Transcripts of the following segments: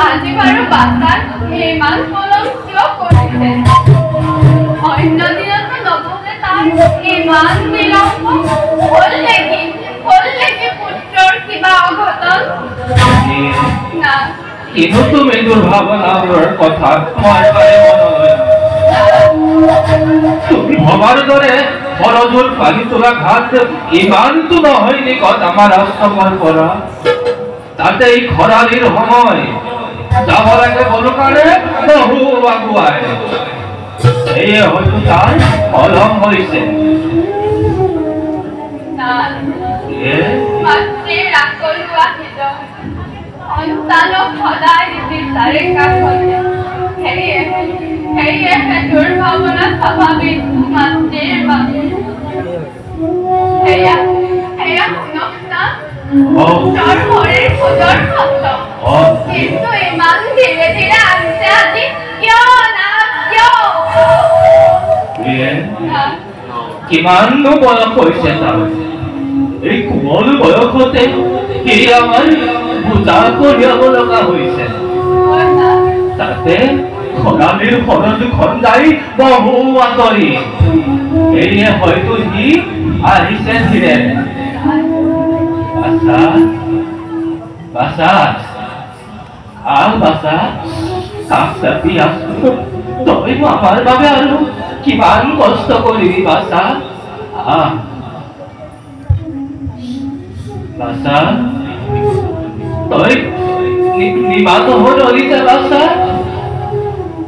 আজি বাৰু বাটাৰ ইমান পলম কিয় কৰিছে অন্য দিনতো নবহে তাৰ ইমান বিলম্ব হ'ল নেকি পুত্ৰৰ কিবা অঘটন না কিন্তু তুমি দুৰ্ভাৱনাবোৰৰ কথা মই মনলৈ তুমি ভবাৰ দৰে বৰজোৰ পানী তোলা ঘাট ইমানটো নহয় নিকট আমাৰ আশ্ৰমৰ পৰা তাতে এই খৰালিৰ সময় যাব লাগে বলো কাৰণে বহু আগুৱাই এয়ে হয়তো তাৰ পলম হৈছে মাতৃৰ আকলুৱা হৃদয় সন্তানক সদায় বিচাৰে কাষতে সেয়েহে দুৰ্ভাৱনা স্বাভাৱিক মাতৃৰ বাবে সেয়া শুনক না পুত্ৰৰ ভৰিৰ খোজৰ শব্দ কিন্তু ইমান ধীৰে ধীৰে আহিছে আজি কিয় কিমাননো বয়স হৈছে তাৰ এই কোমল বয়সতে সি আমাৰ বুজা কঢ়িয়াব লগা হৈছে তাতে খৰালিৰ সৰজুখন যাই বহু আঁতৰি এয়ে হয়তো সি আহিছে ধীৰে বাছা কাষ চাপি আছো তই আমাৰ বাবে আৰু কিমান কষ্ট কৰিবি বাছা বাছা তই নিমাত হৈ ৰলিছে বাছা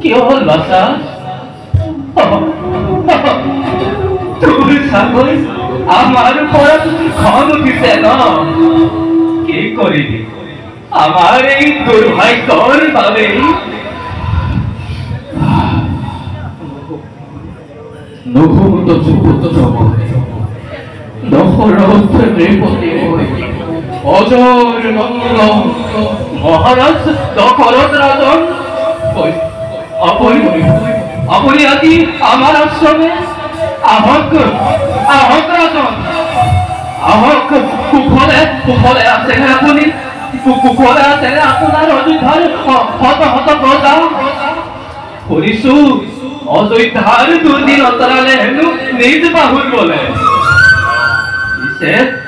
কিয় হ'ল বাছা তোৰ চাগৈ আমাৰ ওপৰত খং উঠিছে ন কি কৰিবি আমাৰ এই দুৰ্ভাগ্যৰ বাবেই নঘুমুত যুগত নখৰত নৃপতি হৈ অজৰ মঙ্গল মহাৰাজ দশৰথ ৰাজন আপুনি আজি আমাৰ আশ্ৰমে আহক ৰাজন আহক কুশলে আছেনে আপুনি কুশলে আছেনে আপোনাৰ অযোধ্যাৰ শত প্ৰজা শুনিছো অযোধ্যাৰ দুদিন অতৰালে হেনো নিজ বাহুৰ বোলে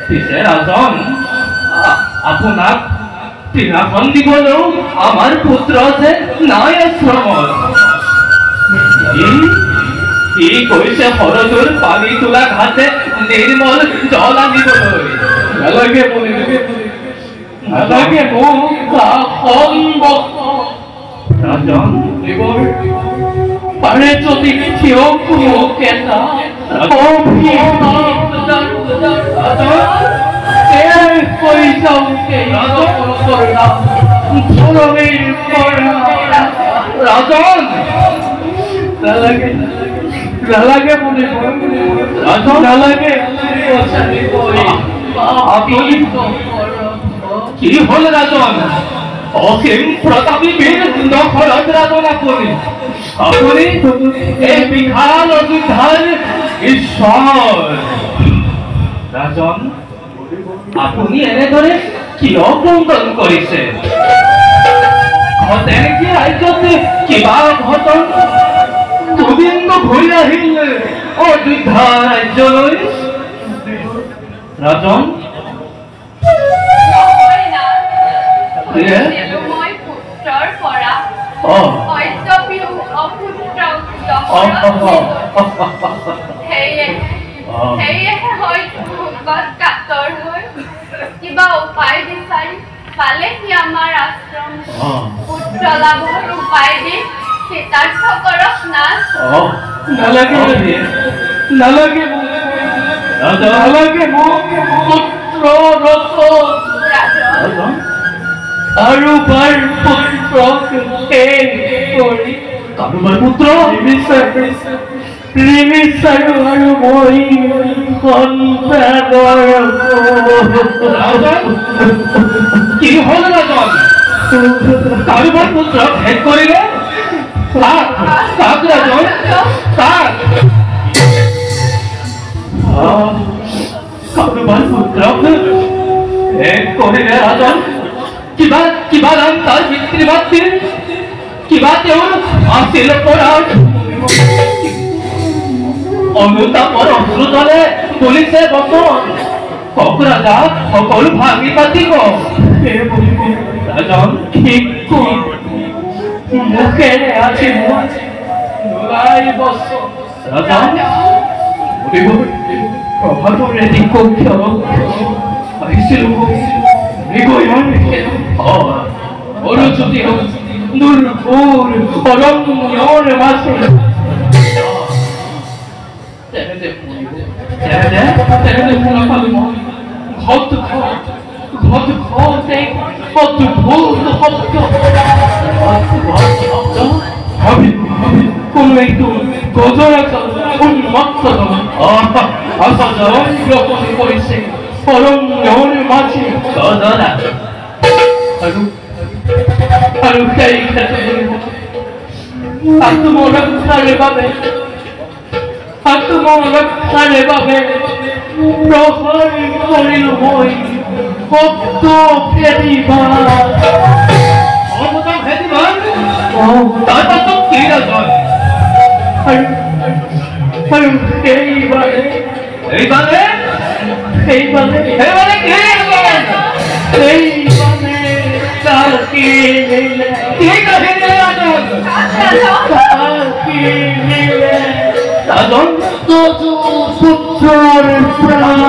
পিছে ৰাজন আপোনাক তৃণাখন দিবলৈও আমাৰ পুত্ৰ যে নাই আশ্ৰমত কি কৈছে সৰজুৰ পানী তোলা ঘাটে নিৰ্মল জল আনিবলৈ নালাগে ৰাজন পাৰে যদি থিয় এটা ৰাজন নালাগে কি হল ৰাজন অসীম প্ৰতাপী বীৰ দশৰথ ৰাজন আপুনি এই বিশাল অযোধ্যাৰ ঈশ্বৰ ৰাজন আপুনি এনেদৰে কিয় ক্ৰন্দন কৰিছে ঘটে নেকি ৰাজ্যত কিবা ঘটন দুদিনটো ঘূৰি আহিল অযোধ্যা ৰাজ্যলৈ ৰাজন কিবা উপায় বিচাৰি পালে কি আমাৰ আশ্ৰম পুত্ৰ লাভৰ উপায় দি চিতাৰ্থ কৰক না নালাগে মোক পুত্ৰ আৰু বাৰ পুত্ৰক কাৰোবাৰ পুত্ৰ নিবিচাৰো আৰু মই কি হল ৰাজন কাৰুবাৰ পুত্ৰ ভেদ কৰিলে ৰাজন কাৰুবাৰ পুত্ৰ ভেদ কৰিলে ৰাজন কিবা নাম তাৰ পিতৃমাতৃ কিবা তেওঁৰ আছিল পৰাণ অনুতাপৰ অশ্ৰুজলে তুলিছে বচন কক ৰাজা সকলো ভাঙি পাতিব ৰাজন ঠিক মুখেৰে আজি নোলাই বচন ৰাজন প্ৰভাতৰে দিকক্ষ আহিছিলো অনুচ্যুতি দুৰ্ভুল অৰণ্যৰ মাজে তেনে শুনা পালো মই ঘট অদ্ভুত শব্দ কোনো একটু গজৰা উন্মত্ত অসংগ্ৰহণ কৰিছে অৰণ্যৰ মাজে গজৰা আৰু সেই ক্ষেত্ৰত আত্মৰক্ষাৰ বাবে প্ৰসাৰ কৰিলো মই শব্দ ভেদিবান তাৰ পাছত কি ৰাজন আৰু সেইবাৰে রাজন পুত্রের প্রাণ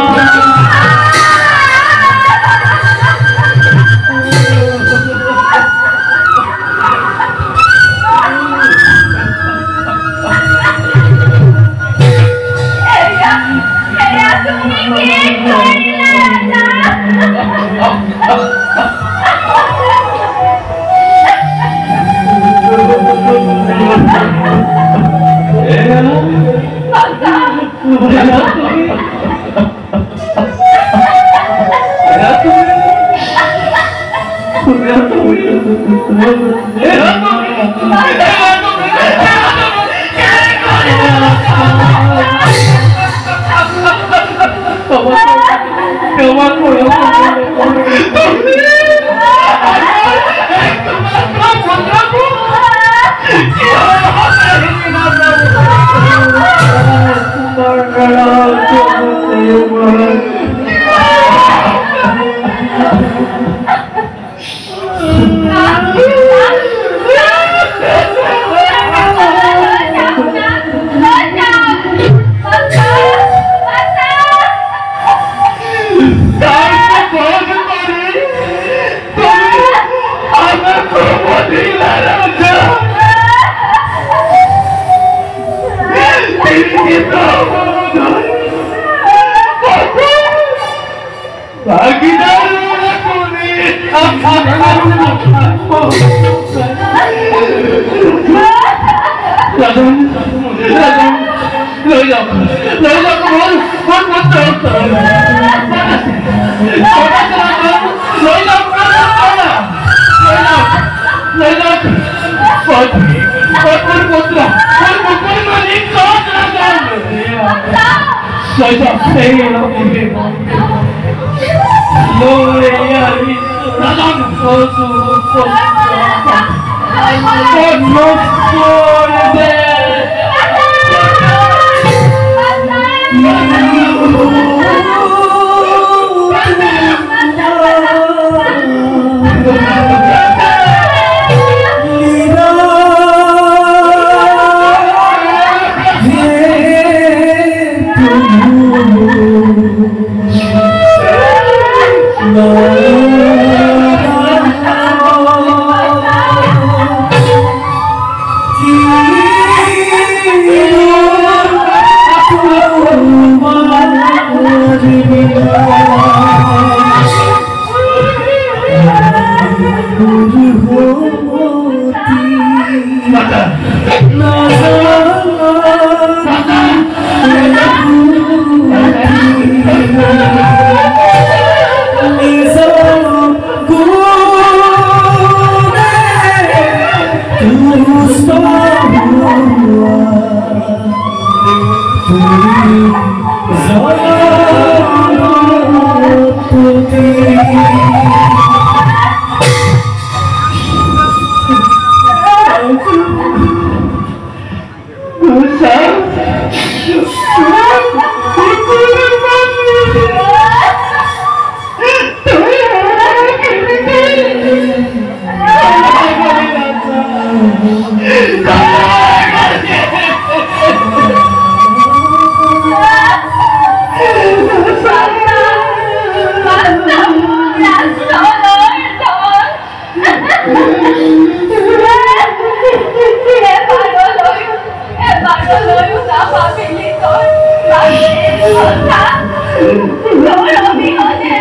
আমার কে গতি বাসা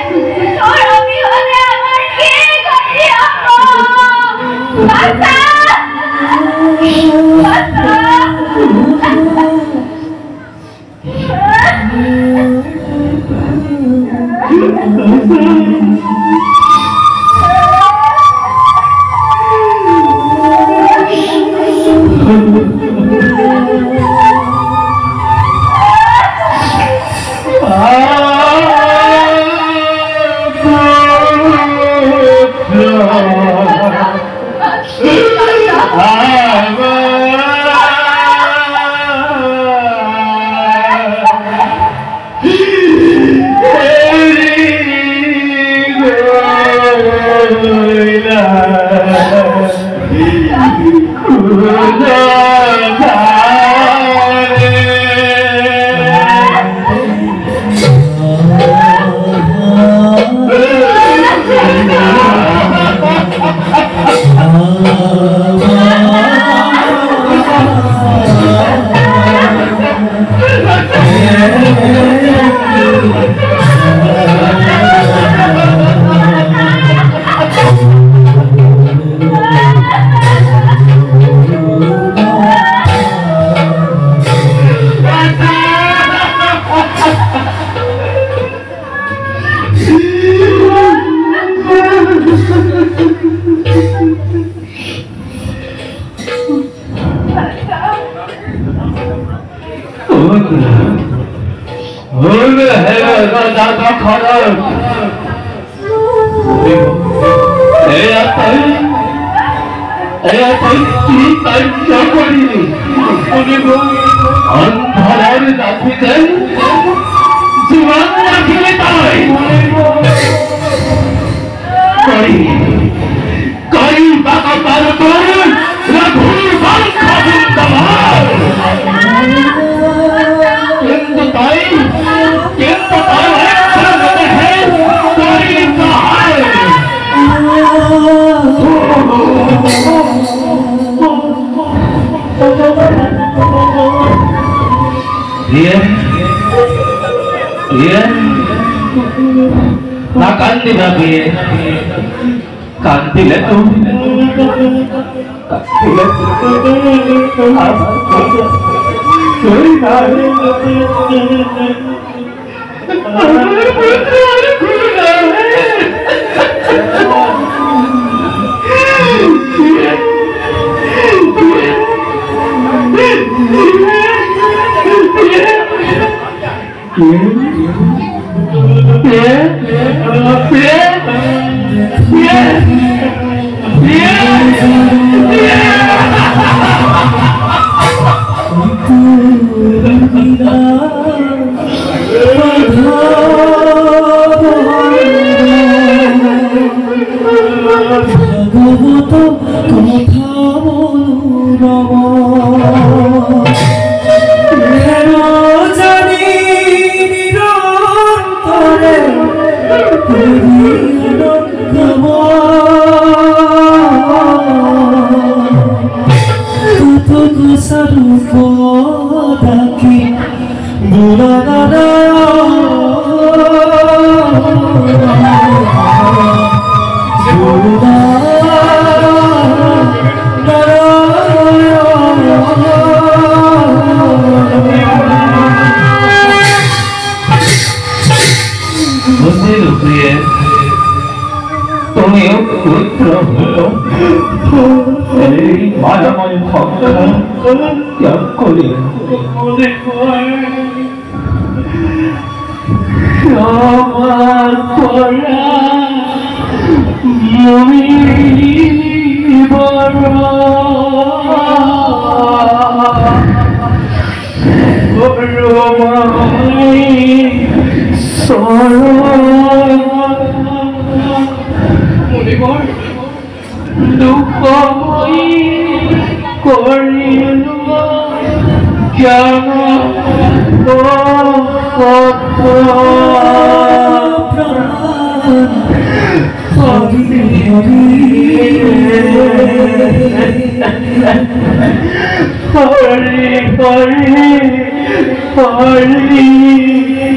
Hare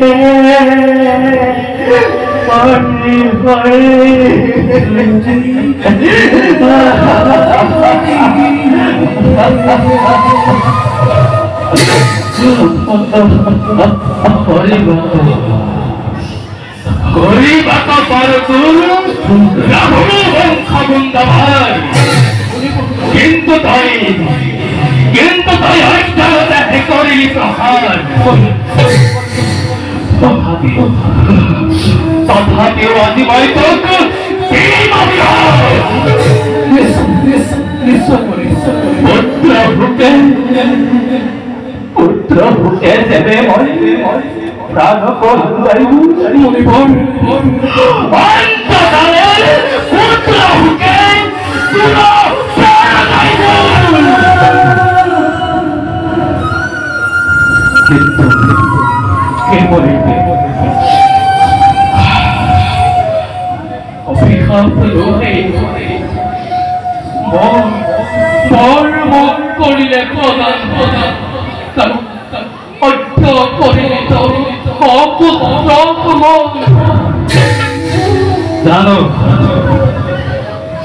Hare কিন্তু তাই দেখে করিলি প্রহার তথাপিও আজি বৈতক পুত্র ভুকে দেবে প্রাণ পুত্র ভুকে কিন্তু কে বলিবে অপেক্ষা মন করিলে প্রদান অর্থ করিলে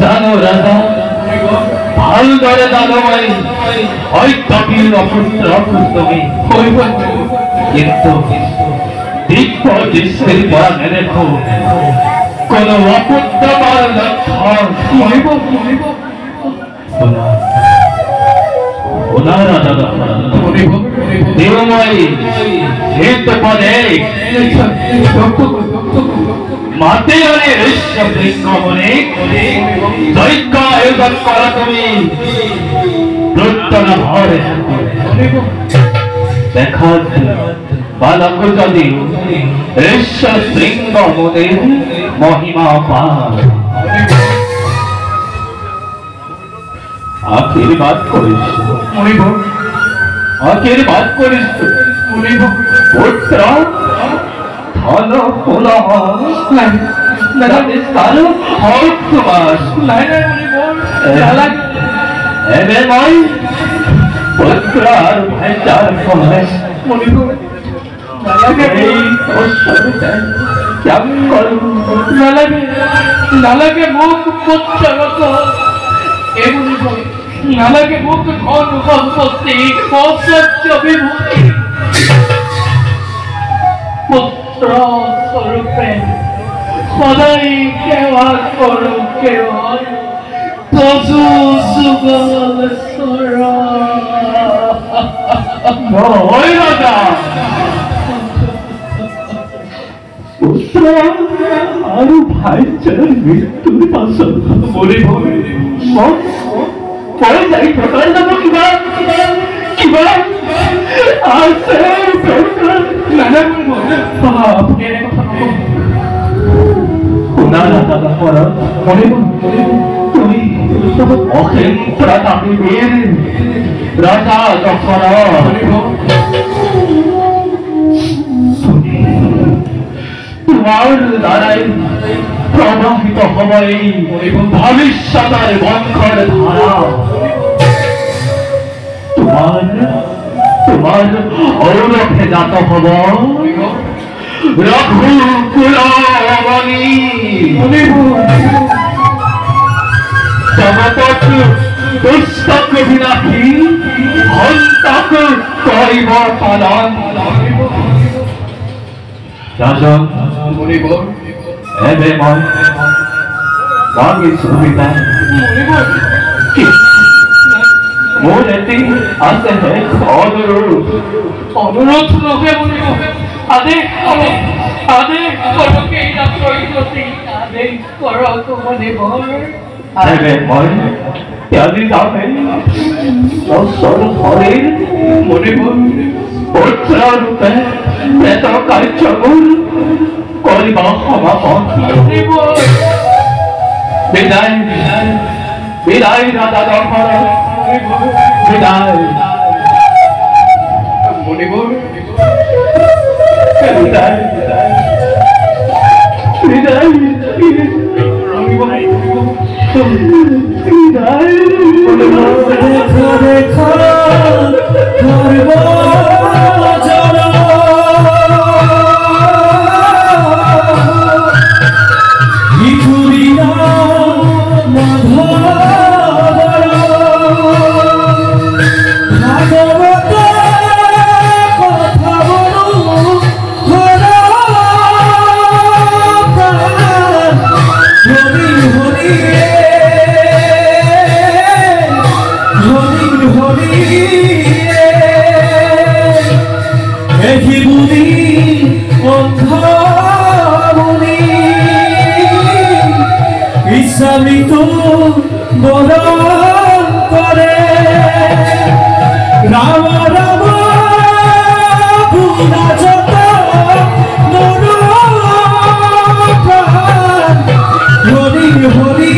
জানো রাজা ভাল ধরে দানবাই ঐক্যবীর অপুত্র তুমি কিন্তু দিব্য দৃশ্যের পরা রেখো কোন অপুত্রবার লক্ষণ দেবময়ী হিত পদে মাতে ঋষ্যবৃঙ্গমনে দৈত্য আয়োজন করা তুমি প্রত্যনা ভরে দেখা বালক যদি ঋষ্যবৃঙ্গমনে মহিমা পান আশীর্বাদ করিস পুত্র ধন পুনঃ পুত্র আর ভাইচার মুখ নালাগে মুখ ধন সম্পত্তি ঐশ্বর্য বিভূতি পুত্র স্বরূপে সদাই সেবা করো কেবল তজু সুগল রাজা পুত্র আর ভাইচার মৃত্যুর পাশন বলে পরে যাই প্রকার যাবো কিবা আছে নানা তুমি অখিল প্রতাপীর রাজা যখন তোমার দ্বারাই প্রবাহিত হবে ভবিষ্যতের বন্ধর ধারা তোমার ঔরখে জাত হব রঘুকুলমণি জগতক পুস্তক বিনাশী হন্তক করিব পালন রাজন এবে মই বাকি সুবিধা মোর এটি আছে অনুরোধ লোকে বলিব আদেশ করো কে আদেশ করো তো মনে এবে মই ত্যাগী যাবে অসর ঘরের মনে পুত্র রূপে এত কার্য করিবা সমাপন বিদায় বিদায় রাজা দহর বিদায় বিদায় বিদায় বিদায় ঋতু বরণ করে রাম রাম বুনা যত মন প্রাণ Hari Hari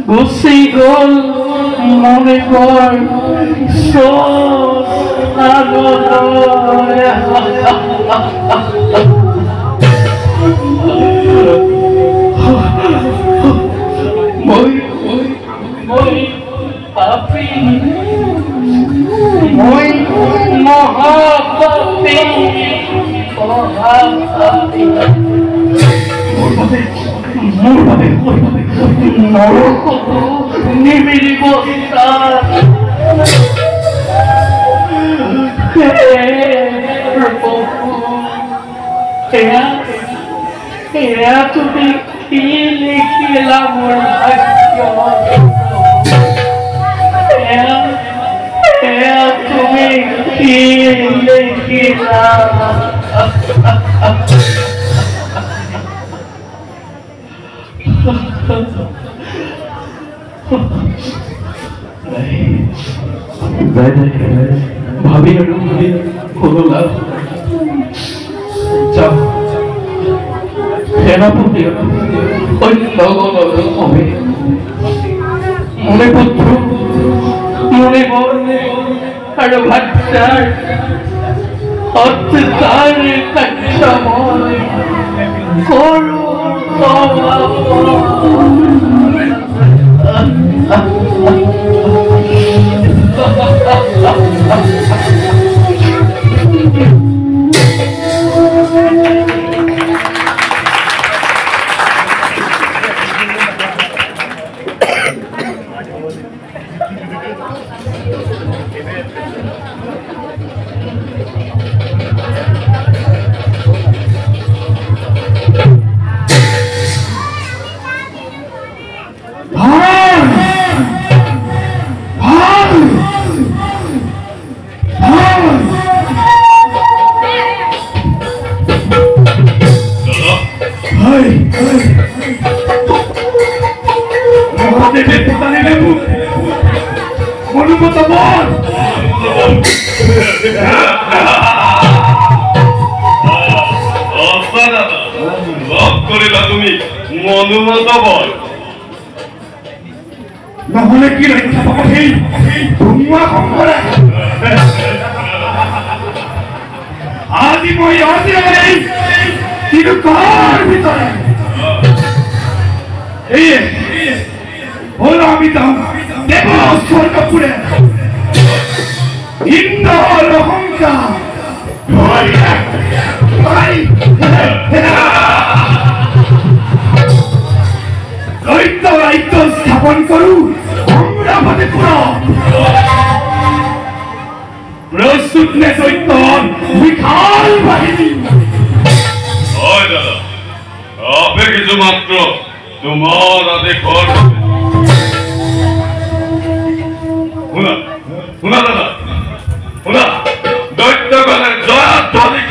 Gusigol Monibor So Moi papi Moi Mahapapi Nimiri Bostar তুমি কি লিখিলা মোর ভাগ্য তুমি কি লিখিলা ভাবি কোনো লাভ যাও সেনাপতি হবে মনে পুত্র মনে মনে আর বাচ্চার অত্যাচার কাচ্চা মনে করো তুমি মনুমত বল নহলে কি ৰক্ষা পাব সেই ধুমুহা সংঘৰে আজি মই অচিৰে কিন্তু ঘৰ ভিতৰে এই হল আমি যাওঁ দেৱ স্বৰ্গপুৰে ইন্দ্ৰৰ অহংকাৰ দৈত্য ৰাজ্য স্থাপন কৰো প্রস্তুত নে দৈত্য বিশাল বাহিনী হয় দাদা আপে কিছু মাত্র তোমার হাতে ঘর শুনা শুনা দাদা শুনা দৈত্য গলে জয়া ধ্বনি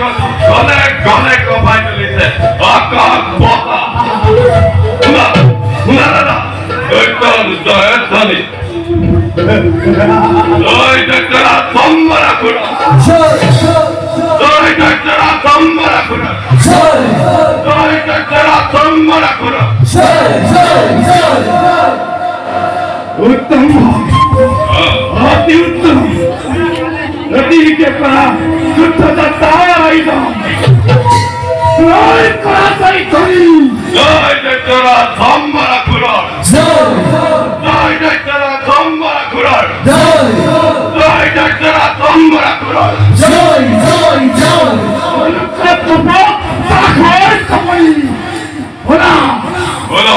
গলে গলে কমাই তুলিছে আকাশ বতা শুনা শুনা দাদা দৈত্য জয়া ধ্বনি জয় দৈত্যরা সম্বরা করো জয় দৈত্য जरा संगरा करो उत्तम अति उत्तम नदी के परा युद्ध तैयार जय करा सही करी जय जरा संगरा करो जय जरा संगरा करो जय जरा संगरा करो जय तो बहुत ताकत कमाई होना बोलो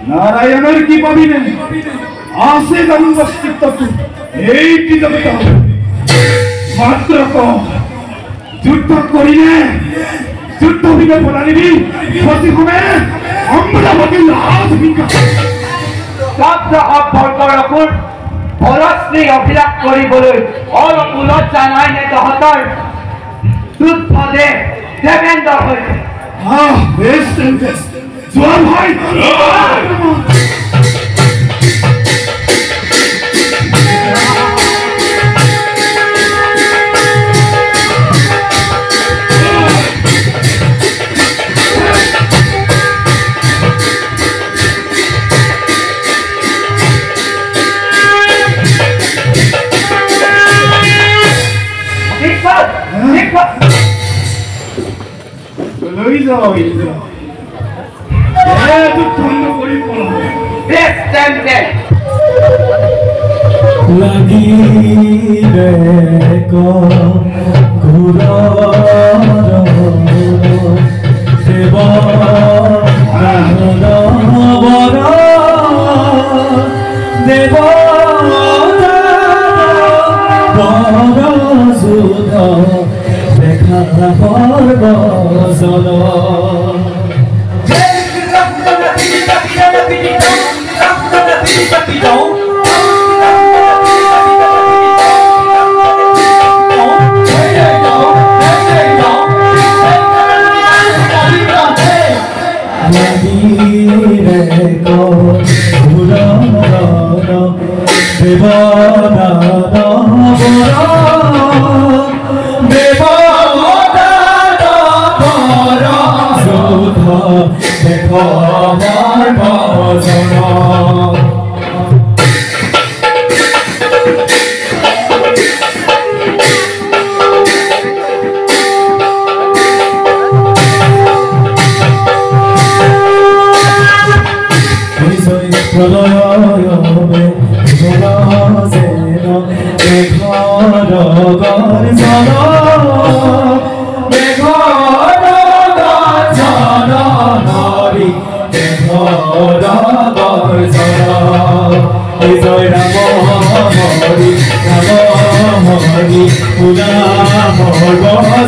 नारायण की पवी ने आसे अस्तित्व मात्र को युद्ध करिने युद्ध बिना पलानिबी फसी हमें अमरावती लाज बिका शब्द अभ्यर्थरकुर भरतश्री अभिलाष কৰিবলৈ অনুকূলত জানাই নে তহঁতৰ যুদ্ধ দে দেবেন্দ্ৰ হৈছে বেষ্ট জোৱান ভাই জয় রাম হরি রাম হরি কুলা ভজন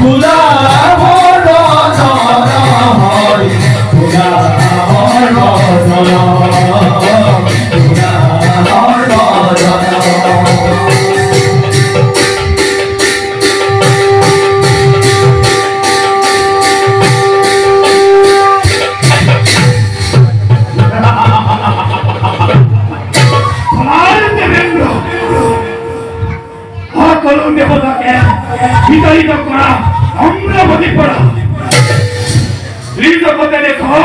কুলা ভজন হরি কুলা ভজন কুলা ভজন দেবতাকে বিতাড়িত করা অম্রবতী পড়া জগতে দেখো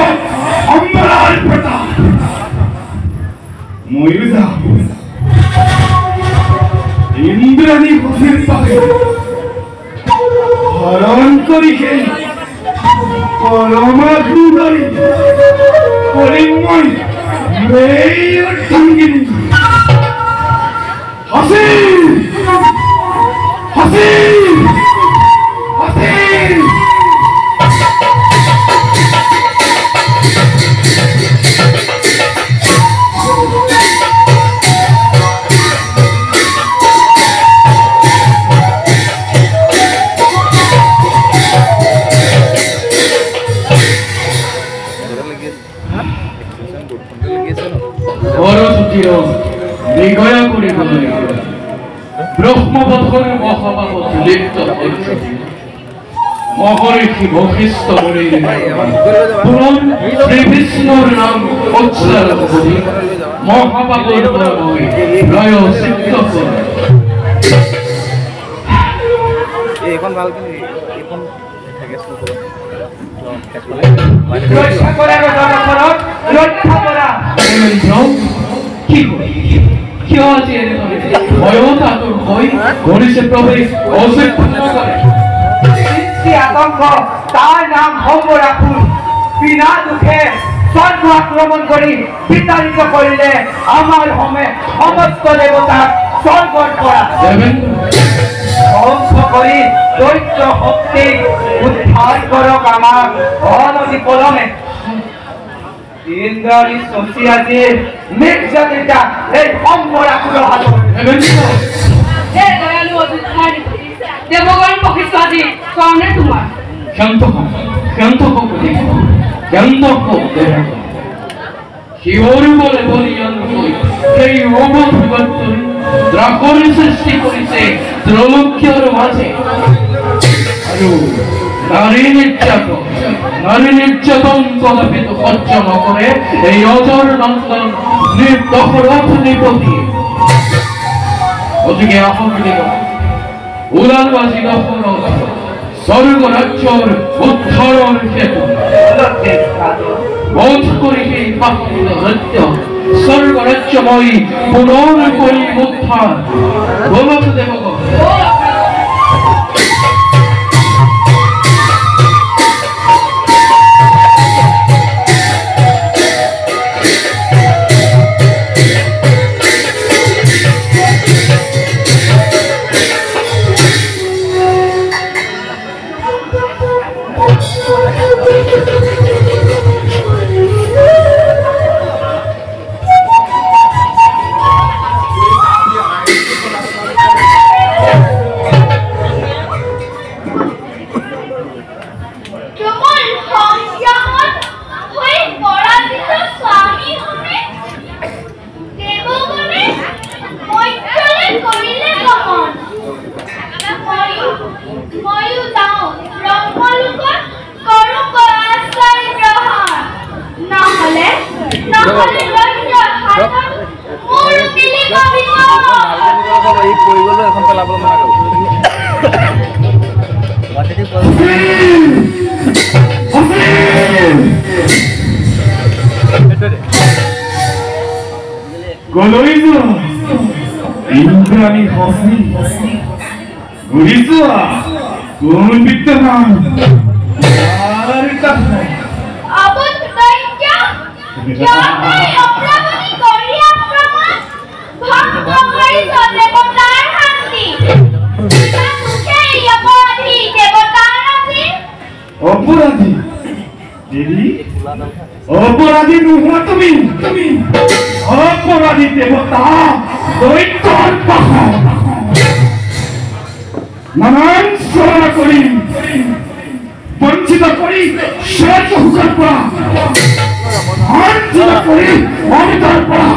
অম্বরার প্রতাপ ময়ূরা ইন্দ্রাণী বসের পাবে হরণ করি হে পরমা সুন্দরী পরিময় মেয়ের সঙ্গিনী হাসিন হাসিন হাসিন দীঘয়া করে ব্রহ্মবধর মহাভাবত লিপ্ত মহর্ষি বশিষ্ঠ পুরন শ্রী বিষ্ণুর নাম উচ্চার করি মহাভাবত লয় সিদ্ধ করে এখন ভাল কি এখন রক্ষা করার জনগণক রক্ষা করা কি আছে ভয়তা তোর ভয় গণেশের প্রবেশ অসহ্য করে সৃষ্টি আতঙ্ক তার নাম অম্বরাকুল বিনা দুঃখে স্বর্গ আক্রমণ করি বিতাড়িত করিলে আমার হোমে সমস্ত দেবতা স্বর্গর করা ধ্বংস করি দৈত্য শক্তি উদ্ধার করক আমার অনতি পলমে ইন্দ্রাণী শশী আজি নির্যাতিতা এই অম্বরাকুল হাত হে দয়ালু অযোধ্যার দেবগণ পক্ষে সামনে তোমার শান্ত হও শিওর বলে বলি সেই অবধবর্তন দ্রাকর সৃষ্টি করেছে ত্রৈলোক্যের মাঝে নারী নির্যাতন কদাপি তো সহ্য ন করে এই অজর নন্দন দশরথ নৃপতি ওদিকে আহ্বান উড়ানবাসী দশরথ স্বর্গ রাজ্যর উদ্ধারণ হেতু বোধ করি সেই পাখির রাজ্য স্বর্গ রাজ্যময়ী পুনর্করি উদ্ধার গোলক দেবগণ ইন্দ্রাণী হসি ঘুৰিছোৱা কোন বিদ্যমান আৰ কথা আবুত দৈত্য যাতে অপ্ৰামাণিক কৰি কৰিছ দেৱতাৰ শান্তি সেই অপৰাধী দেৱতাৰ ৰাতি অপৰাধী দেবী অপৰাধী নোহোৱা তুমি অপৰাধী দেবতা দৈত্যৰ পাশত নানান চৰা কৰি বঞ্চিত কৰি শ্বেত হুকৰ পৰা বঞ্চিত কৰি অমিতৰ পৰা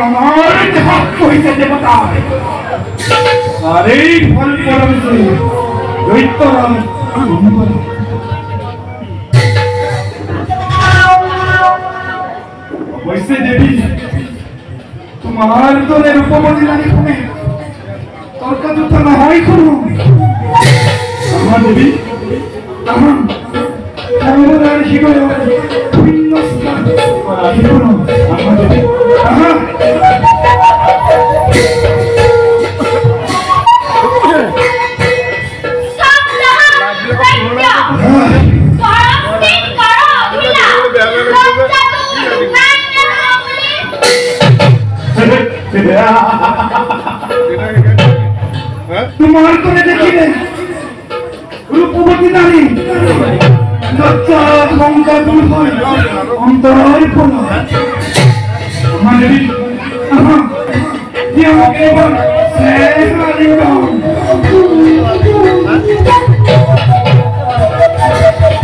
আমাৰ দেশত কৈছে দেৱতা তাৰেই ফল পৰমিছে দৈত্যৰ অৱশ্যে দেৱী তোমাৰ দৰে ৰূপমতী নাৰী শুনে তৰ্কযুদ্ধ নহয় কোনো আমাৰ দেৱী আমাৰ সৰ্বদাৰ হৃদয়ৰ শূন্য স্থান কোনো আমাৰ দেৱী তোমার করে দেখিলে রূপবতী নারী লজ্জা লঙ্কা দূর হয় অন্তর ফল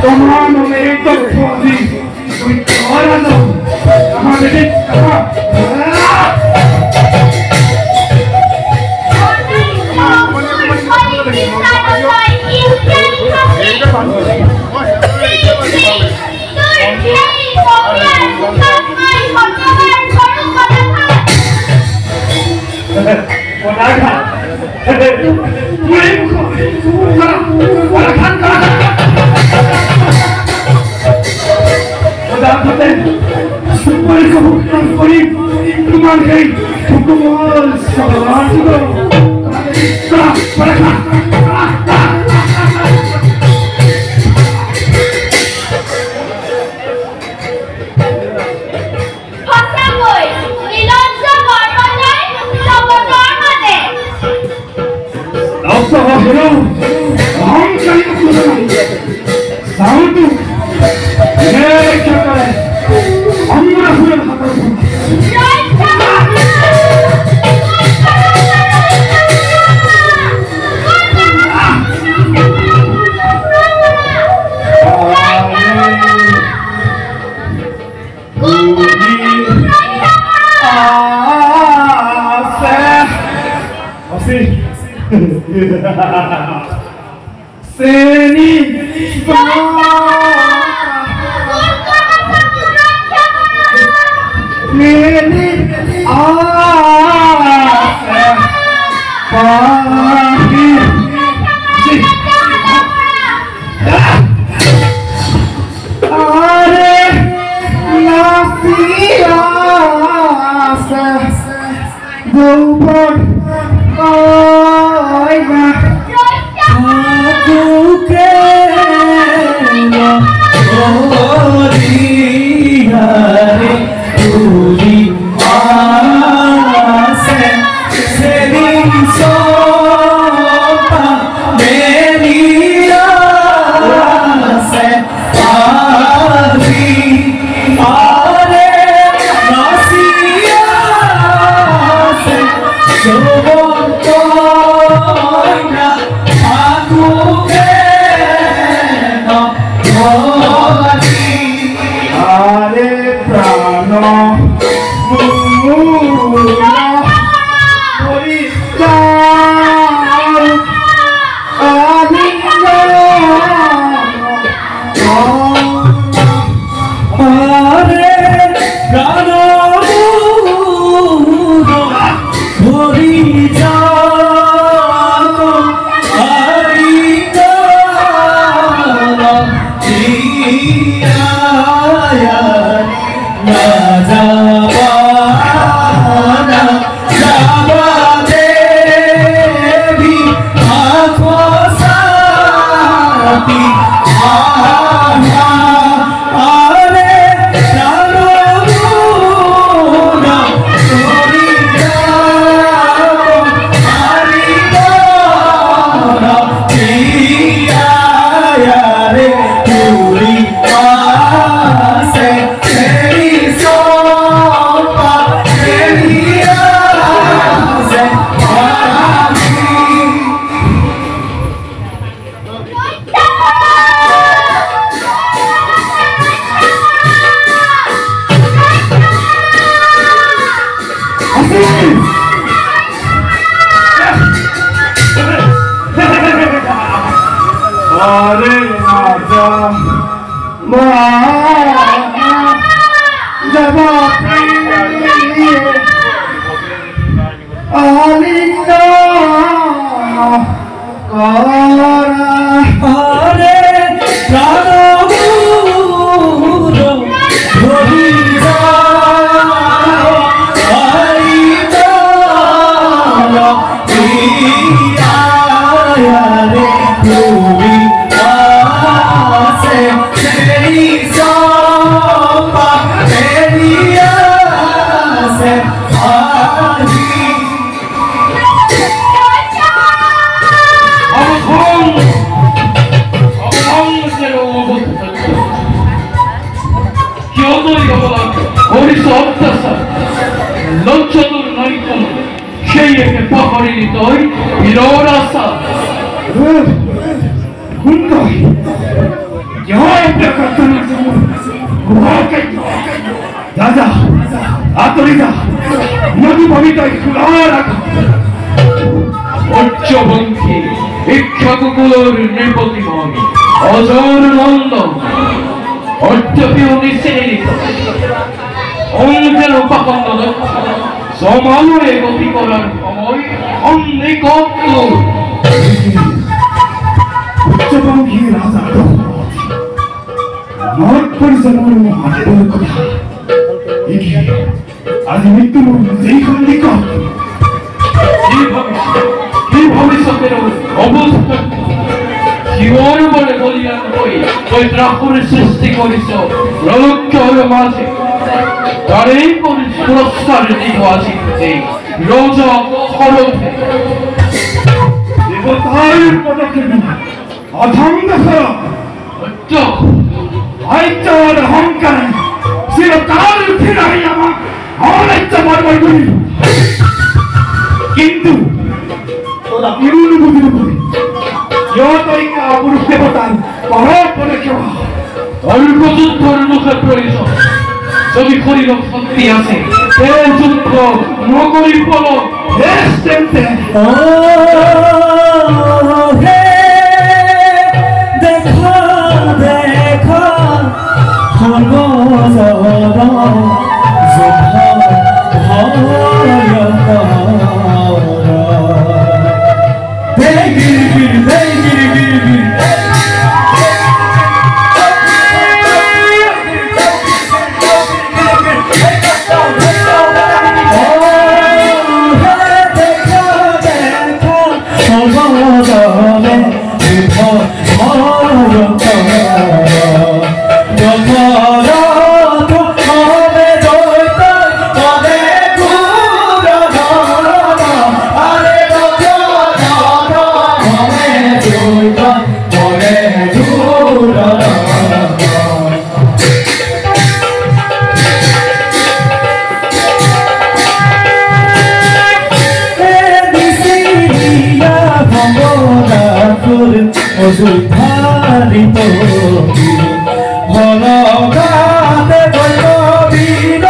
তোমার নামে তথ্য আদি তুমি করা যাও আমাদের তোমার এই হুকুমল সবার So আরে রাজা মা যাবা আলিঙ্গ করা আরে প্রাণগুর ধরি লজ্জাতুর নাই কোন সেই একে পাহাড়ি তৈ বিরোর আশা Juntos, yo te Raja, autorita, নদী পবিত্র খুলার উচ্চপন্থী ইচ্ছাকুকুলোর নৃপতিময় অজর নন্দন অর্থপীয় নিঃসেনিত অঙ্গের উপাকন্দ দক্ষ সমালয়ে গতি করার সময় অন্নিকত্ব উচ্চপন্থী রাজা নরক পরিচালনার মহাদেবের কথা এগিয়ে আজ মৃত্যুর যেইখান নিকট কি ভবিষ্যতের অবস্থা জীবন বলে বলিয়ান ওই দ্রাপুরের সৃষ্টি করিস রৌক্যর মাঝে তারই পুরস্কার দিত আসিতে রোজ খরচে দেবতার পদক্ষেপে অধঙ্গ আইচার অহংকার চিরকাল ফিরাই আমার অনাইচা বারবার করি কিন্তু তোরা বিরুদ্ধ বুঝিতে পারি যতইকা পুরুষ দেবতার পরব করে কেউ অল্পযুদ্ধর মুখে প্রয়োজন যদি করিল শক্তি আছে এ যুদ্ধ নগরী বল এসতেন্তে দেখা দেখা অযোধ্যারিত ভলগাতে বৈভবীর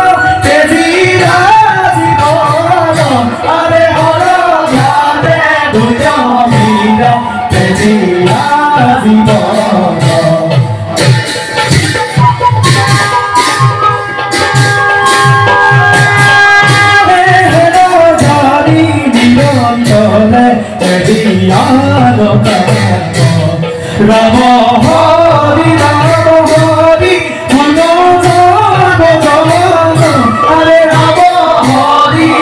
তেজিরা জীবন আরে ভলগাতে বৈভবীর তেজিরা জীবন রাম হরি মন আরে রাম হরি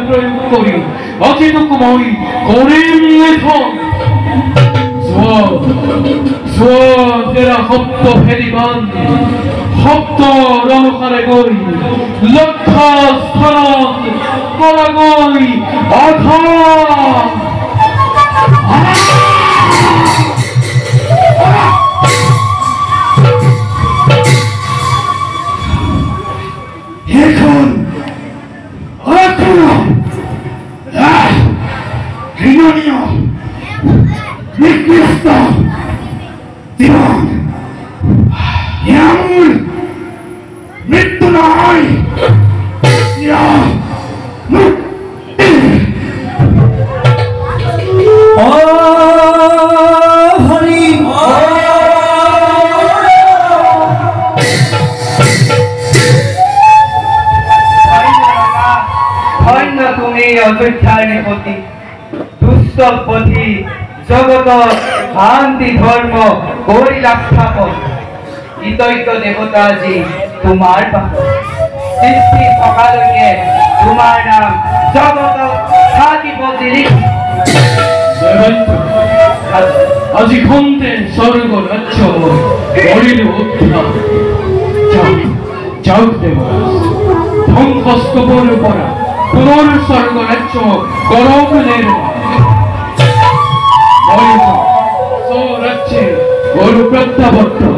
প্রয়োগ করি অচিতকুময়ী করিম লেখন তেরা সপ্ত ফেরিবান সপ্ত রণকারে গই লক্ষ স্থান করা গই আধা এখন নাই ধন্য তুমি অযোধ্যার নিপতি দুষ্ট পথি জগত শান্তি ধর্ম গৌরী স্থাপন ইতৈত দেবতা আজি তোমার সৃষ্টি সকালকে তোমার নাম জগত স্থাপিপতি আজি ঘন্টে স্বর্গ রাজ্য হরিণ উত্থান যাও দেবরাজ ধ্বংসস্তবন করা পুনর্স্বর্গ রাজ্য গরব নির্মাণ স্বরাজ্যে গরু প্রত্যাবর্তন